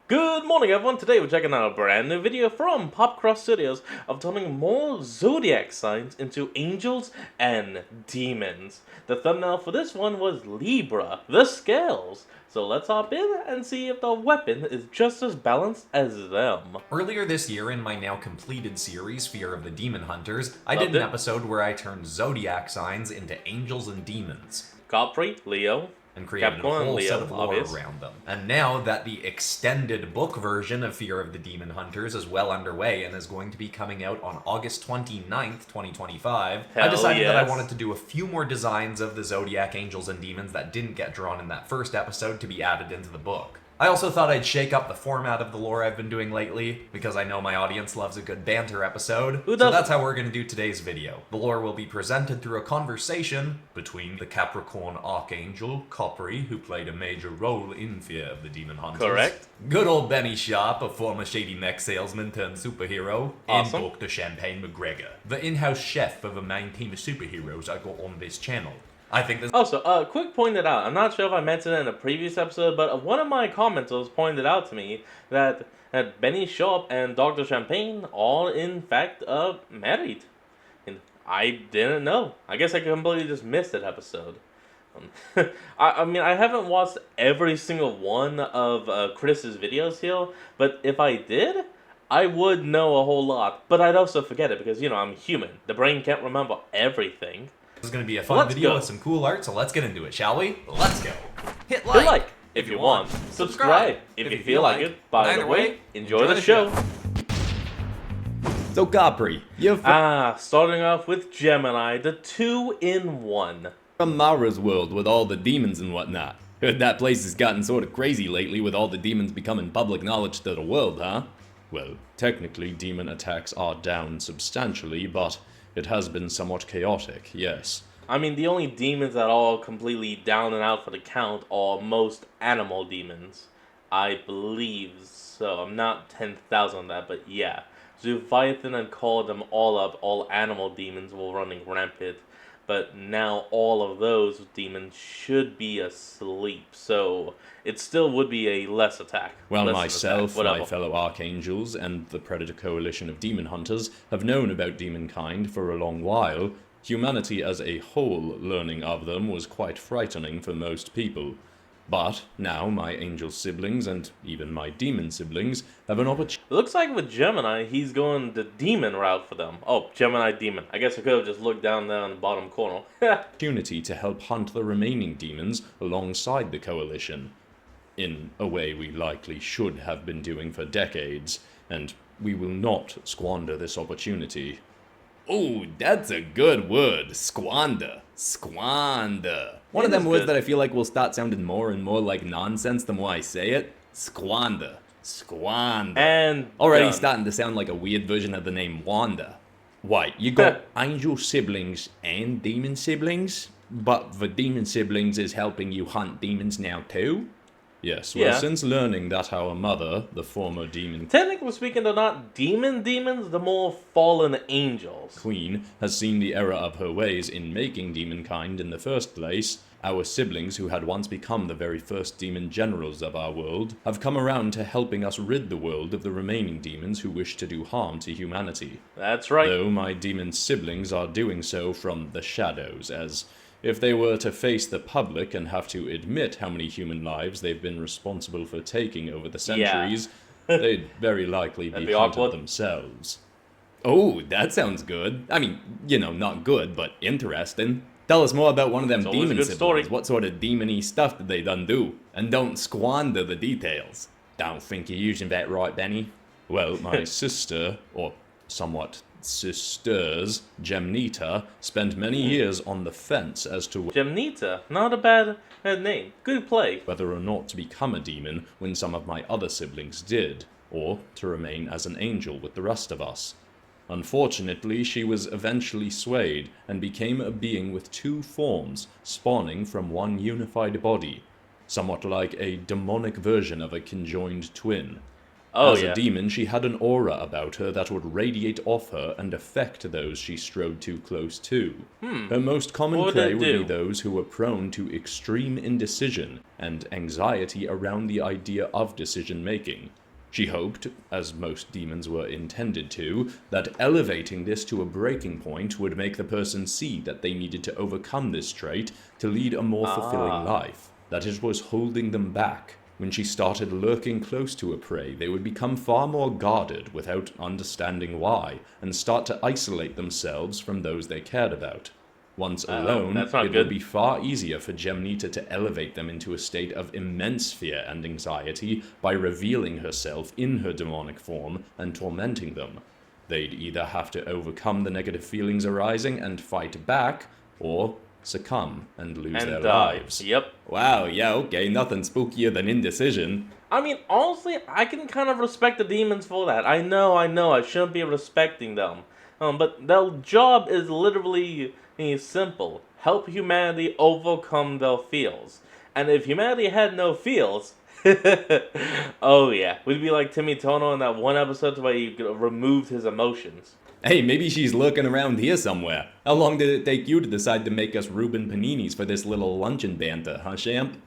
Good morning everyone, today we're checking out a brand new video from Popcross Studios of turning more zodiac signs into angels and demons. The thumbnail for this one was Libra, the scales. So let's hop in and see if the weapon is just as balanced as them. Earlier this year in my now completed series, Fear of the Demon Hunters, I did an episode where I turned zodiac signs into angels and demons. Capri, Leo, And created Capricorn, a whole Leo, set of lore obvious. around them. And now that the extended book version of Fear of the Demon Hunters is well underway and is going to be coming out on August 29th, 2025, I decided that I wanted to do a few more designs of the zodiac angels and demons that didn't get drawn in that first episode to be added into the book. I also thought I'd shake up the format of the lore I've been doing lately, because I know my audience loves a good banter episode. So that's how we're going to do today's video. The lore will be presented through a conversation between the Capricorn Archangel, Capri, who played a major role in Fear of the Demon Hunters. Correct. Good old Benny Sharp, a former shady mech salesman turned superhero. Awesome. And Dr. Champagne McGregor, the in-house chef of a main team of superheroes I got on this channel. I think this. Also, quick pointed out, I'm not sure if I mentioned it in a previous episode, but one of my commenters pointed out to me that Benny Sharp and Dr. Champagne all in fact married. And I didn't know. I guess I completely just missed that episode. I mean, I haven't watched every single one of Chris's videos here, but if I did, I would know a whole lot. But I'd also forget it because, you know, I'm human. The brain can't remember everything. This is going to be a fun video with some cool art, so let's get into it, shall we? Let's go. Hit like if you want. Subscribe if you feel like it. By the way, enjoy the show. So Capri, you're Starting off with Gemini, the 2-in-1. from Mara's world with all the demons and whatnot. Heard that place has gotten sort of crazy lately with all the demons becoming public knowledge to the world, huh? Well, technically demon attacks are down substantially, but it has been somewhat chaotic, yes. I mean, the only demons that are completely down and out for the count are most animal demons. I believe so. I'm not 10,000 on that, but yeah. Leviathan and called them all up. All animal demons were running rampant. But now all of those demons should be asleep. So it still would be a less attack. Well, less myself, attack, my fellow archangels, and the Predator Coalition of Demon Hunters have known about demonkind for a long while. Humanity as a whole learning of them was quite frightening for most people. But now my angel siblings and even my demon siblings have an opportunity. It looks like with Gemini, he's going the demon route for them. Oh, Gemini demon. I guess I could have just looked down there in the bottom corner. Opportunity to help hunt the remaining demons alongside the coalition. In a way we likely should have been doing for decades, and we will not squander this opportunity. Oh, that's a good word. Squander. Squander. One of them words that I feel like will start sounding more and more like nonsense the more I say it. Squander. Squander. And already done. starting to sound like a weird version of the name Wanda. Why, you got angel siblings and demon siblings? But the demon siblings is helping you hunt demons now too? Yes, well, since learning that our mother, the former demon technically speaking, they're not demons, they're more fallen angels. queen, has seen the error of her ways in making demonkind in the first place, our siblings, who had once become the very first demon generals of our world, have come around to helping us rid the world of the remaining demons who wish to do harm to humanity. That's right. Though my demon siblings are doing so from the shadows, as if they were to face the public and have to admit how many human lives they've been responsible for taking over the centuries, they'd very likely be hunted themselves. Oh, that sounds good. I mean, you know, not good, but interesting. Tell us more about one of them demon siblings. Story. What sort of demon-y stuff did they done do? And don't squander the details. Don't think you're using that right, Benny. Well, my sister, or somewhat sisters, Gemnita, spent many years on the fence as to Gemnita, not a bad name. Good play. whether or not to become a demon when some of my other siblings did, or to remain as an angel with the rest of us. Unfortunately, she was eventually swayed and became a being with two forms, spawning from one unified body, somewhat like a demonic version of a conjoined twin. As a demon, she had an aura about her that would radiate off her and affect those she strode too close to. Her most common prey would be those who were prone to extreme indecision and anxiety around the idea of decision-making. She hoped, as most demons were intended to, that elevating this to a breaking point would make the person see that they needed to overcome this trait to lead a more fulfilling life, that it was holding them back. When she started lurking close to a prey, they would become far more guarded without understanding why, and start to isolate themselves from those they cared about. Once alone, it would be far easier for Gemnita to elevate them into a state of immense fear and anxiety by revealing herself in her demonic form and tormenting them. They'd either have to overcome the negative feelings arising and fight back, or succumb and lose their lives. Yep. Wow, yeah, okay, nothing spookier than indecision. I mean, honestly, I can kind of respect the demons for that. I know, I shouldn't be respecting them. But their job is literally simple. Help humanity overcome their feels. And if humanity had no feels, oh yeah, we'd be like Timmy Tono in that one episode where he removed his emotions. Hey, maybe she's lurking around here somewhere. How long did it take you to decide to make us Reuben paninis for this little luncheon banter, huh, Champ?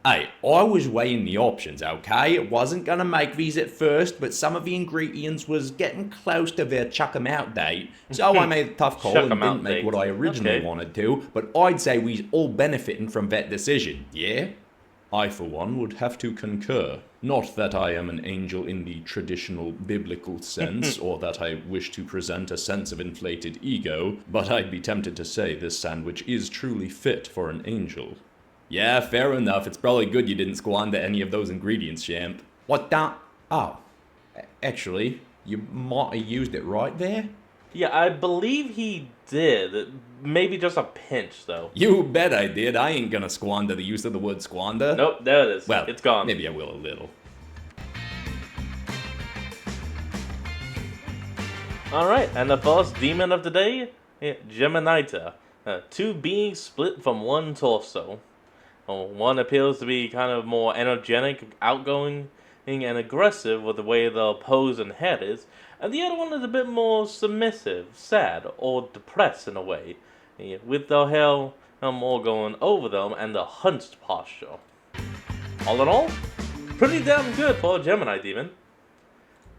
Hey, I was weighing the options, okay? It wasn't gonna make these at first, but some of the ingredients was getting close to their chuck-em-out date, so I made a tough call and didn't make what I originally wanted to, but I'd say we's all benefiting from that decision, yeah? I, for one, would have to concur. Not that I am an angel in the traditional biblical sense, or that I wish to present a sense of inflated ego, but I'd be tempted to say this sandwich is truly fit for an angel. Yeah, fair enough. It's probably good you didn't squander any of those ingredients, Champ. What the? Oh. Actually, you might have used it right there? Yeah, I believe he did. Maybe just a pinch, though. You bet I did. I ain't gonna squander the use of the word squander. Nope, there it is. Well, it's gone. Maybe I will a little. Alright, and the first demon of the day, Geminita. Two beings split from one torso. One appears to be kind of more energetic, outgoing, and aggressive with the way the pose and head is, and the other one is a bit more submissive, sad, or depressed in a way, with their hair more going over them and the hunched posture. All in all, pretty damn good for a Gemini demon.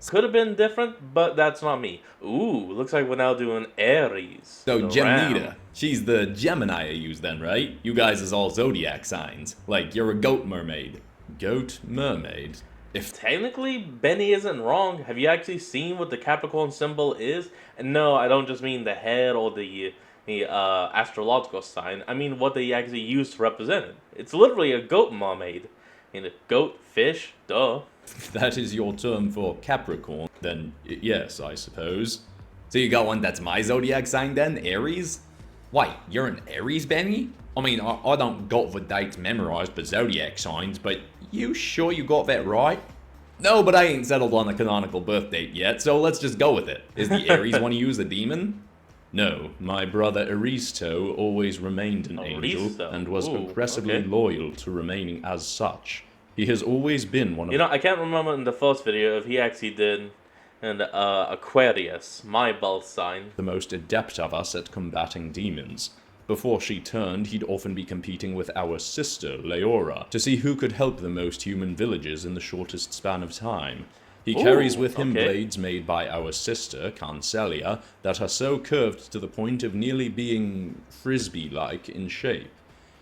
Could have been different, but that's not me. Ooh, looks like we're now doing Aries. So Gemnita, she's the Gemini I use then, right? You guys is all zodiac signs. Like, you're a goat mermaid. Goat mermaid? If technically Benny isn't wrong, have you actually seen what the Capricorn symbol is? And no, I don't just mean the head or the astrological sign. I mean what they actually use to represent it. It's literally a goat mermaid. A goat, fish, duh. That is your term for Capricorn, then yes, I suppose. So you got one that's my zodiac sign then, Aries? Wait, you're an Aries, Benny? I mean, I don't got the dates memorized for zodiac signs, but you sure you got that right? No, but I ain't settled on a canonical birth date yet, so let's just go with it. Is the Aries one you use a demon? No, my brother Aristo always remained an angel and was aggressively loyal to remaining as such. He has always been one of... You know, I can't remember in the first video if he actually did an Aquarius, my birth sign. The most adept of us at combating demons. Before she turned, he'd often be competing with our sister, Leora, to see who could help the most human villages in the shortest span of time. He carries with him blades made by our sister, Cancelia, that are so curved to the point of nearly being frisbee-like in shape.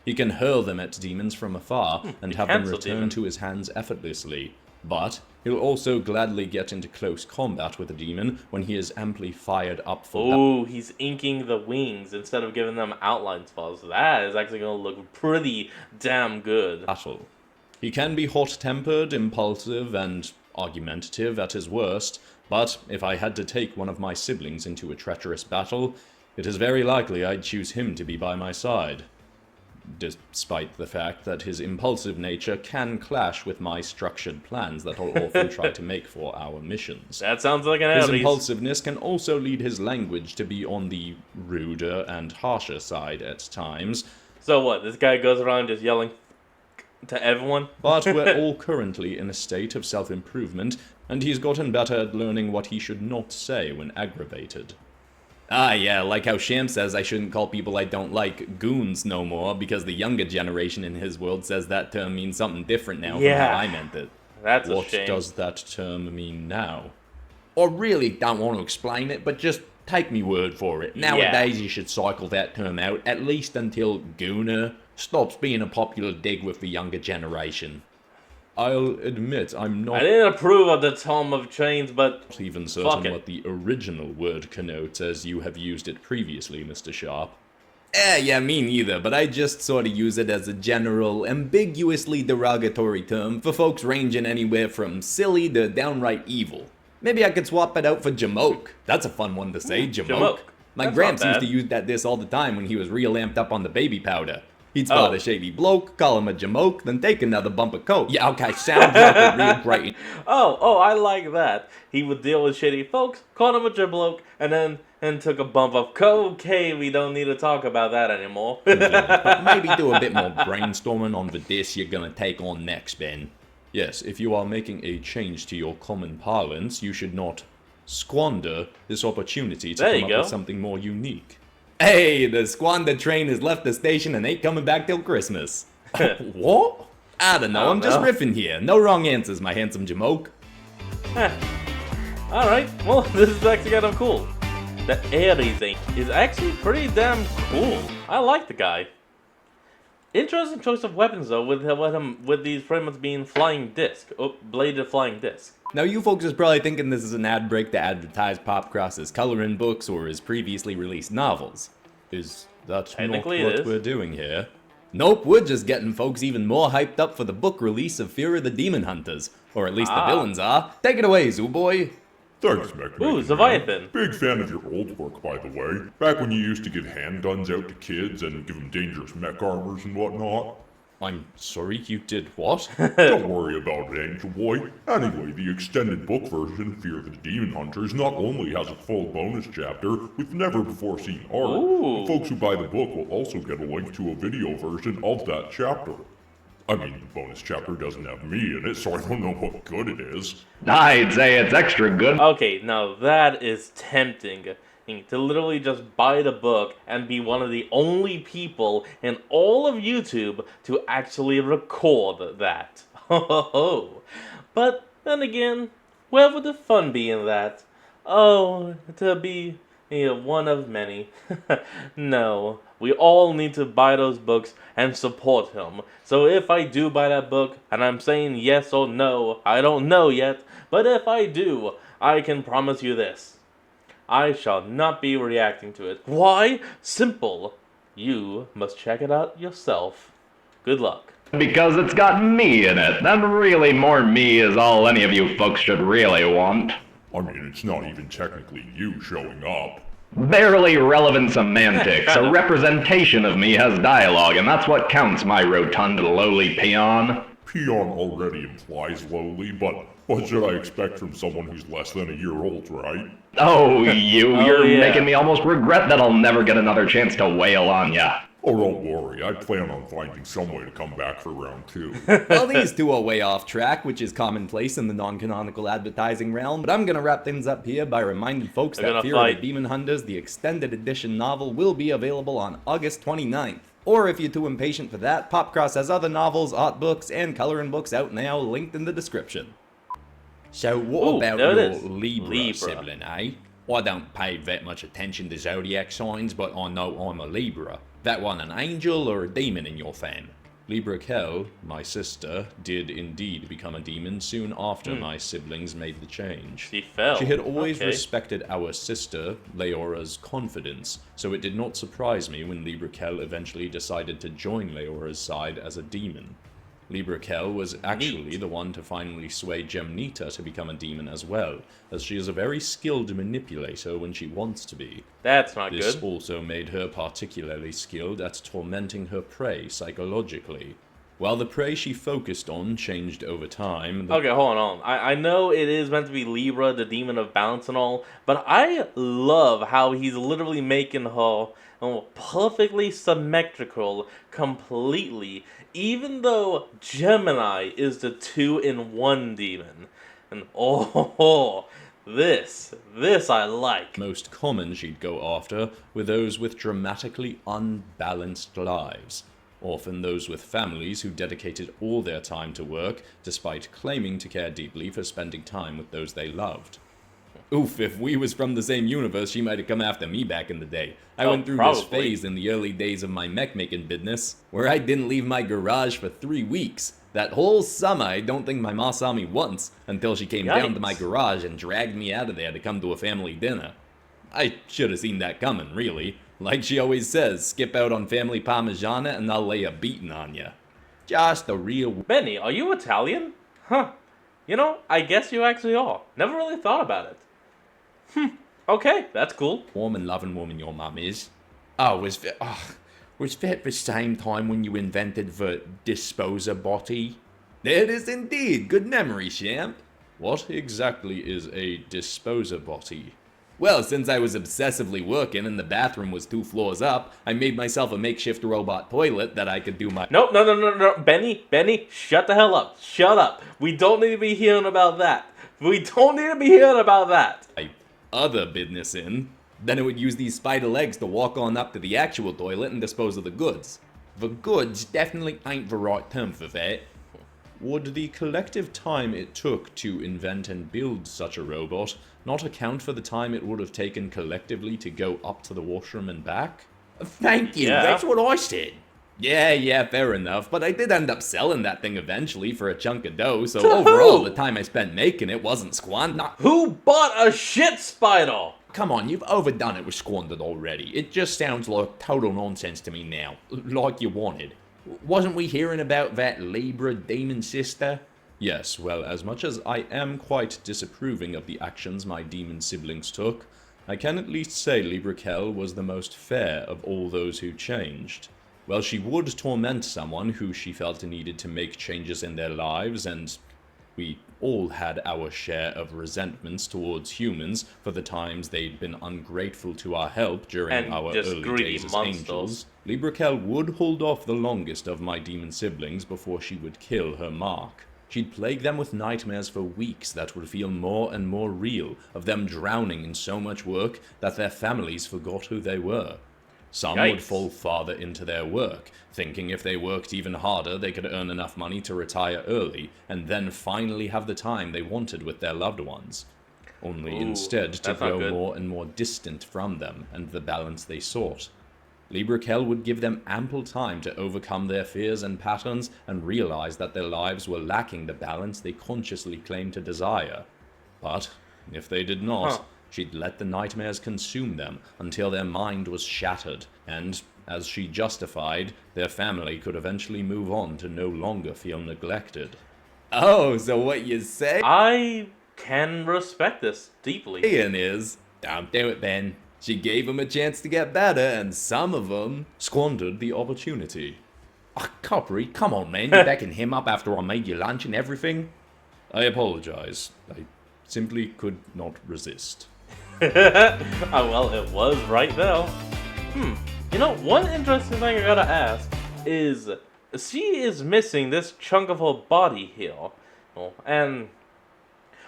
He can hurl them at demons from afar and have them return to his hands effortlessly. But he'll also gladly get into close combat with a demon when he is amply fired up for Ooh, he's inking the wings instead of giving them outlines for us. That is actually going to look pretty damn good. Battle. He can be hot-tempered, impulsive, and argumentative at his worst, but if I had to take one of my siblings into a treacherous battle, it is very likely I'd choose him to be by my side. Despite the fact that his impulsive nature can clash with my structured plans that I'll often try to make for our missions. That sounds like an Aries. His impulsiveness can also lead his language to be on the ruder and harsher side at times. So what, this guy goes around just yelling To everyone. But we're all currently in a state of self-improvement, and he's gotten better at learning what he should not say when aggravated. Ah, yeah, like how Sham says I shouldn't call people I don't like goons no more, because the younger generation in his world says that term means something different now from how I meant it. That's a What shame. does that term mean now? I really don't want to explain it, but just take me word for it. Nowadays you should cycle that term out, at least until Gooner stops being a popular dig with the younger generation. I'll admit I'm not I didn't approve of the Tom of Chains, but even certain what the original word connotes as you have used it previously, Mr. Sharp. Yeah, me neither, but I just sort of use it as a general, ambiguously derogatory term for folks ranging anywhere from silly to downright evil. Maybe I could swap it out for jamoke. That's a fun one to say, jamoke. My Gramps used to use this all the time when he was real amped up on the baby powder. He'd spot a shady bloke, call him a jamoke, then take another bump of coke. Yeah, okay, sounds like a real great. Oh, I like that. He would deal with shady folks, called him a jamoke, and then took a bump of coke. Okay, we don't need to talk about that anymore. But maybe do a bit more brainstorming on the diss you're gonna take on next, Ben. Yes, if you are making a change to your common parlance, you should not squander this opportunity to come up with something more unique. Hey, the squander train has left the station and ain't coming back till Christmas. What? I don't know, I'm just riffing here. No wrong answers, my handsome jamoke. Alright, well, this is actually kind of cool. The Aries thing is actually pretty damn cool. I like the guy. Interesting choice of weapons though, with these fragments being flying disc, bladed flying disc. Now you folks is probably thinking this is an ad break to advertise Popcross's coloring books or his previously released novels. Is that not what we're doing here? Nope, we're just getting folks even more hyped up for the book release of Fear of the Demon Hunters. Or at least the villains are. Take it away, Zoo Boy. Thanks, Mech. Ooh, Leviathan. Big fan of your old work, by the way. Back when you used to give handguns out to kids and give them dangerous mech armors and whatnot. I'm sorry, you did what? Don't worry about it, Angel Boy. Anyway, the extended book version, Fear of the Demon Hunters, not only has a full bonus chapter with never-before-seen art, but folks who buy the book will also get a link to a video version of that chapter. I mean, the bonus chapter doesn't have me in it, so I don't know what good it is. I'd say it's extra good. Okay, now that is tempting. To literally just buy the book and be one of the only people in all of YouTube to actually record that. But then again, where would the fun be in that? Oh, to be one of many. No, we all need to buy those books and support him. So if I do buy that book, and I'm saying yes or no, I don't know yet, but if I do, I can promise you this. I shall not be reacting to it. Why? Simple. You must check it out yourself. Good luck. Because it's got me in it. And really more me is all any of you folks should really want. I mean, it's not even technically you showing up. Barely relevant semantics. A representation of me has dialogue, and that's what counts, my rotund lowly peon. Peon already implies lowly, but what should I expect from someone who's less than a year old, right? Oh, you're making me almost regret that I'll never get another chance to wail on ya. Oh, don't worry, I plan on finding some way to come back for round 2. Well, these two are way off track, which is commonplace in the non-canonical advertising realm, but I'm gonna wrap things up here by reminding folks that Fear of the Demon Hunters, the extended edition novel, will be available on August 29th. Or if you're too impatient for that, Popcross has other novels, art books, and coloring books out now, linked in the description. So what about your Libra sibling, eh? I don't pay that much attention to zodiac signs, but I know I'm a Libra. That one an angel or a demon in your fam? Libra Kel, my sister, did indeed become a demon soon after my siblings made the change. She fell. She had always respected our sister, Leora's confidence, so it did not surprise me when Libra Kel eventually decided to join Leora's side as a demon. Libra Kel was actually the one to finally sway Gemnita to become a demon as well, as she is a very skilled manipulator when she wants to be. That's not good. This also made her particularly skilled at tormenting her prey psychologically. While the prey she focused on changed over time... Okay, hold on. I know it is meant to be Libra, the demon of balance and all, but I love how he's literally making her perfectly symmetrical completely, even though Gemini is the 2-in-1 demon. And this I like. Most common she'd go after were those with dramatically unbalanced lives. Often those with families who dedicated all their time to work, despite claiming to care deeply for spending time with those they loved. Oof, if we was from the same universe, she might have come after me back in the day. I went through this phase in the early days of my mech-making business, where I didn't leave my garage for 3 weeks. That whole summer, I don't think my ma saw me once, until she came down to my garage and dragged me out of there to come to a family dinner. I should have seen that coming, really. Like she always says, skip out on family parmigiana and I'll lay a beating on ya. Just a real... Benny, are you Italian? Huh. You know, I guess you actually are. Never really thought about it. Okay, that's cool. Warm and loving woman your mum is. Was that the same time when you invented the disposer body? It is indeed. Good memory, champ. What exactly is a disposer body? Well, since I was obsessively working and the bathroom was 2 floors up, I made myself a makeshift robot toilet that I could do my... No. Benny, shut the hell up. Shut up. We don't need to be hearing about that. Other business in. Then it would use these spider legs to walk on up to the actual toilet and dispose of the goods. The goods definitely ain't the right term for that. Would the collective time it took to invent and build such a robot not account for the time it would have taken collectively to go up to the washroom and back? Thank you, that's what I said. Yeah, fair enough, but I did end up selling that thing eventually for a chunk of dough, so overall the time I spent making it wasn't squandered. Who bought a shit spider? Come on, you've overdone it with squandered already. It just sounds like total nonsense to me now, like you wanted. Wasn't we hearing about that Libra demon sister? Yes, well, as much as I am quite disapproving of the actions my demon siblings took, I can at least say Libra Kell was the most fair of all those who changed. Well, she would torment someone who she felt needed to make changes in their lives, and we all had our share of resentments towards humans for the times they'd been ungrateful to our help during our early days as angels. Libra Kell would hold off the longest of my demon siblings before she would kill her mark. She'd plague them with nightmares for weeks that would feel more and more real, of them drowning in so much work that their families forgot who they were. Some would fall farther into their work, thinking if they worked even harder they could earn enough money to retire early, and then finally have the time they wanted with their loved ones. Only instead to grow more and more distant from them and the balance they sought. Libra Kell would give them ample time to overcome their fears and patterns and realize that their lives were lacking the balance they consciously claimed to desire. But, if they did not, she'd let the nightmares consume them until their mind was shattered, and, as she justified, their family could eventually move on to no longer feel neglected. Oh, so what you say? I can respect this deeply. Ian is. Don't do it, Ben. She gave them a chance to get better, and some of them squandered the opportunity. Coppery, come on, man. You're backing him up after I made you lunch and everything? I apologize. I simply could not resist. Well, it was right there. You know, one interesting thing I gotta ask is, she is missing this chunk of her body here. And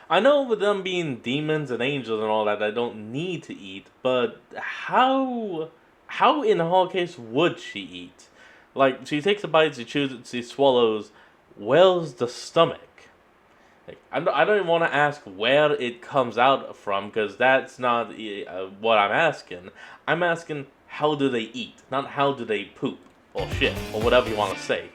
I know with them being demons and angels and all that, I don't need to eat, but how in her case would she eat? Like, she takes a bite, she chews it, she swallows. Where's the stomach? Like, I don't even want to ask where it comes out from, because that's not what I'm asking. I'm asking, how do they eat? Not how do they poop, or shit, or whatever you want to say.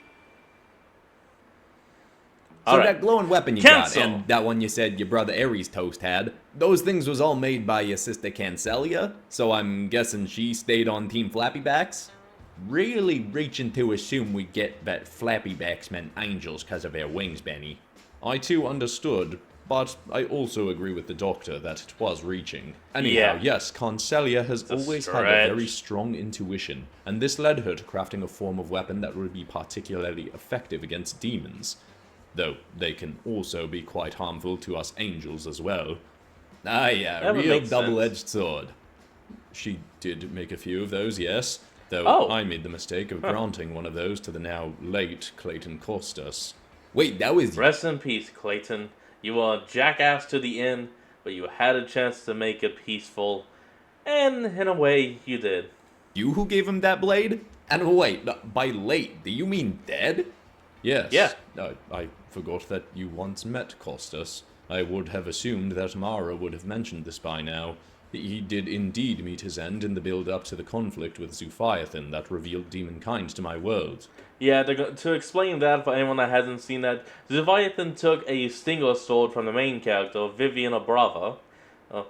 So that glowing weapon you got, and that one you said your brother Ares Toast had, those things was all made by your sister Cancelia, so I'm guessing she stayed on Team Flappybacks? Really reaching to assume we get that Flappybacks meant angels because of their wings, Benny. I too understood, but I also agree with the Doctor that it was reaching. Anyhow, yes, Concelia has always had a very strong intuition, and this led her to crafting a form of weapon that would be particularly effective against demons. Though they can also be quite harmful to us angels as well. Ah yeah, real double-edged sword. She did make a few of those, yes, though I made the mistake of granting one of those to the now late Clayton Costas. Wait, that was... Rest in peace, Clayton. You were a jackass to the end, but you had a chance to make it peaceful, and in a way, you did. You who gave him that blade? And wait, by late, do you mean dead? Yes. Yeah. I forgot that you once met Costas. I would have assumed that Mara would have mentioned this by now. He did indeed meet his end in the build-up to the conflict with Zuphiathan that revealed demonkind to my world. Yeah, to explain that for anyone that hasn't seen that, Zuphiathan took a stinger sword from the main character, Vivian Brava.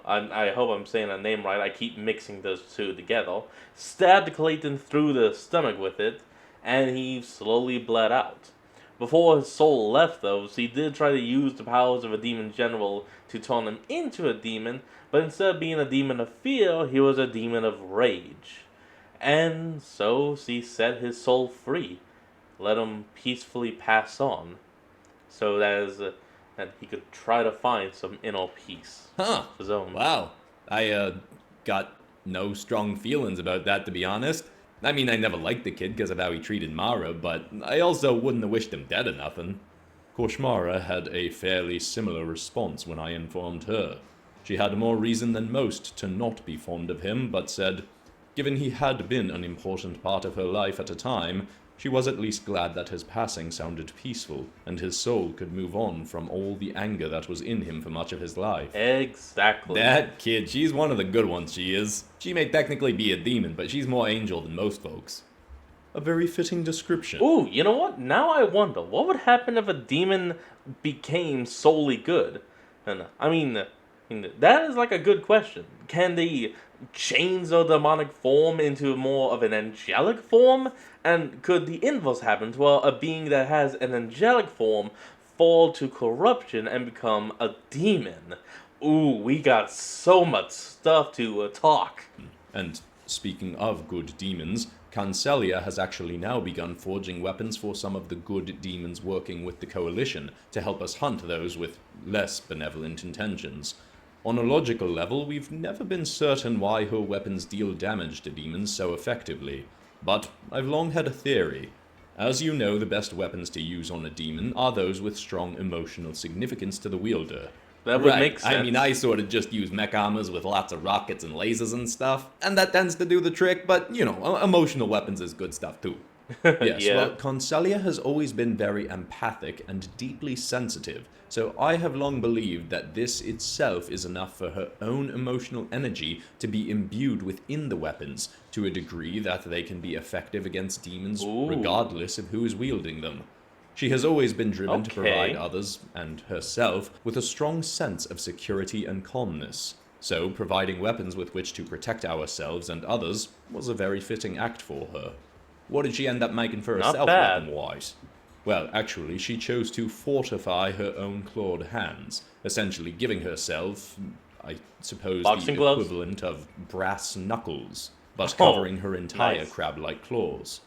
I hope I'm saying that name right, I keep mixing those two together. Stabbed Clayton through the stomach with it, and he slowly bled out. Before his soul left, though, he did try to use the powers of a demon general to turn him into a demon, but instead of being a demon of fear, he was a demon of rage. And so he set his soul free, let him peacefully pass on, so that he could try to find some inner peace. Huh. Of his own. Wow. I got no strong feelings about that, to be honest. I mean, I never liked the kid because of how he treated Mara, but I also wouldn't have wished him dead or nothing. Koshmara had a fairly similar response when I informed her. She had more reason than most to not be fond of him, but said, given he had been an important part of her life at a time, she was at least glad that his passing sounded peaceful, and his soul could move on from all the anger that was in him for much of his life. Exactly. That kid, she's one of the good ones, she is. She may technically be a demon, but she's more angel than most folks. A very fitting description. Ooh, you know what? Now I wonder, what would happen if a demon became solely good? And I mean, that is like a good question. Can they change their demonic form into more of an angelic form? And could the inverse happen to a being that has an angelic form fall to corruption and become a demon? Ooh, we got so much stuff to talk. And speaking of good demons, Cancelia has actually now begun forging weapons for some of the good demons working with the Coalition to help us hunt those with less benevolent intentions. On a logical level, we've never been certain why her weapons deal damage to demons so effectively, but I've long had a theory. As you know, the best weapons to use on a demon are those with strong emotional significance to the wielder. That would make sense. I mean, I sort of just use mech armors with lots of rockets and lasers and stuff, and that tends to do the trick, but, you know, emotional weapons is good stuff too. Yes, Yeah. Well, Concelia has always been very empathic and deeply sensitive, so I have long believed that this itself is enough for her own emotional energy to be imbued within the weapons, to a degree that they can be effective against demons regardless of who is wielding them. She has always been driven to provide others, and herself, with a strong sense of security and calmness. So, providing weapons with which to protect ourselves and others was a very fitting act for her. What did she end up making for herself weapon-wise? Well, actually, she chose to fortify her own clawed hands, essentially giving herself, I suppose, boxing the gloves? equivalent of brass knuckles, but covering her entire crab-like claws.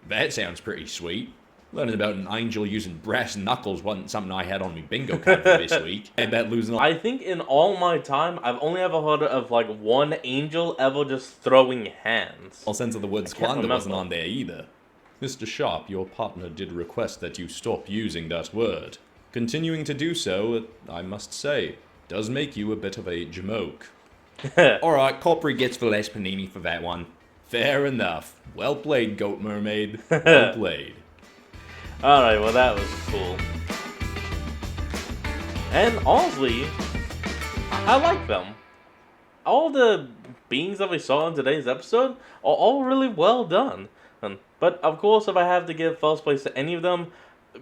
That sounds pretty sweet. Learning about an angel using brass knuckles wasn't something I had on my bingo card for this week. I bet losing all... I think in all my time, I've only ever heard of like one angel ever just throwing hands. All sense of the word squander wasn't on there either. Mr. Sharp, your partner did request that you stop using that word. Continuing to do so, I must say, does make you a bit of a jamoke. Alright, Copri gets the less panini for that one. Fair enough. Well played, Goat Mermaid. Well played. Alright, well that was cool. And honestly, I like them. All the beings that we saw in today's episode are all really well done. But of course, if I have to give first place to any of them,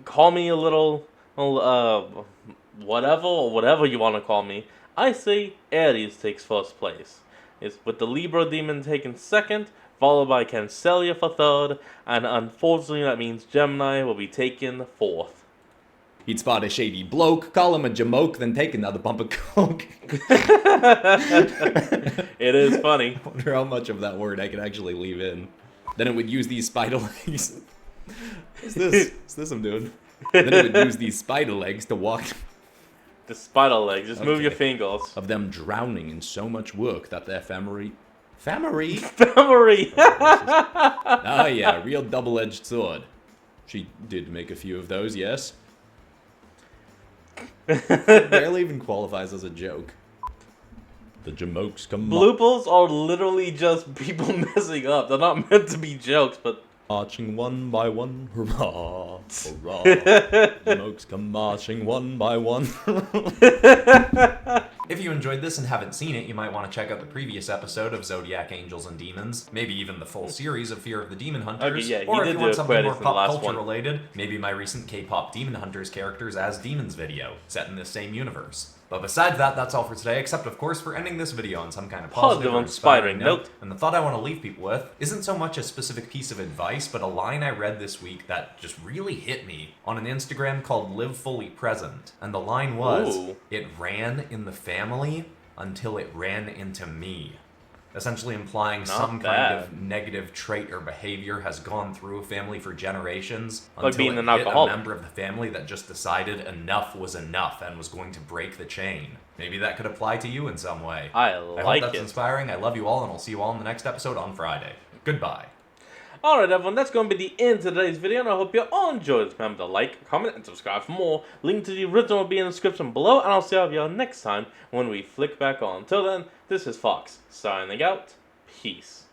call me a little whatever you want to call me. I say Ares takes first place. It's with the Libra demon taking second, followed by Cancelia for third, and unfortunately that means Gemini will be taken fourth. He'd spot a shady bloke, call him a jamoke, then take another pump of coke. It is funny. I wonder how much of that word I could actually leave in. Then it would use these spider legs. What's this? What's this I'm doing? Then it would use these spider legs to walk... The spider legs. Just move Okay. your fingers. Of them drowning in so much work that their family... Family? Memory. Ah, yeah, real double-edged sword. She did make a few of those, yes. It barely even qualifies as a joke. The jamokes come Bloopers are literally just people messing up. They're not meant to be jokes, but marching one by one. Hurrah! Hurrah! Jamokes come marching one by one. If you enjoyed this and haven't seen it, you might want to check out the previous episode of Zodiac Angels and Demons, maybe even the full series of Fear of the Demon Hunters, Okay, yeah, he or did if you do want a something more credits in the pop last culture one. related, maybe my recent K-pop Demon Hunters characters as Demons video, set in this same universe. But besides that, that's all for today, except of course for ending this video on some kind of positive or inspiring note. And the thought I want to leave people with isn't so much a specific piece of advice, but a line I read this week that just really hit me on an Instagram called Live Fully Present. And the line was, Ooh. "It ran in the family until it ran into me." Essentially implying some bad. kind of negative trait or behavior has gone through a family for generations Like until being it an hit a alcoholic. member of the family that just decided enough was enough and was going to break the chain. Maybe that could apply to you in some way. I hope like that's it. inspiring. I love you all, and I'll see you all in the next episode on Friday. Goodbye. Alright everyone, that's going to be the end of today's video, and I hope you all enjoyed. Remember to like, comment, and subscribe for more. Link to the original will be in the description below, and I'll see all of y'all next time when we flick back on. Till then, this is Fox, signing out. Peace.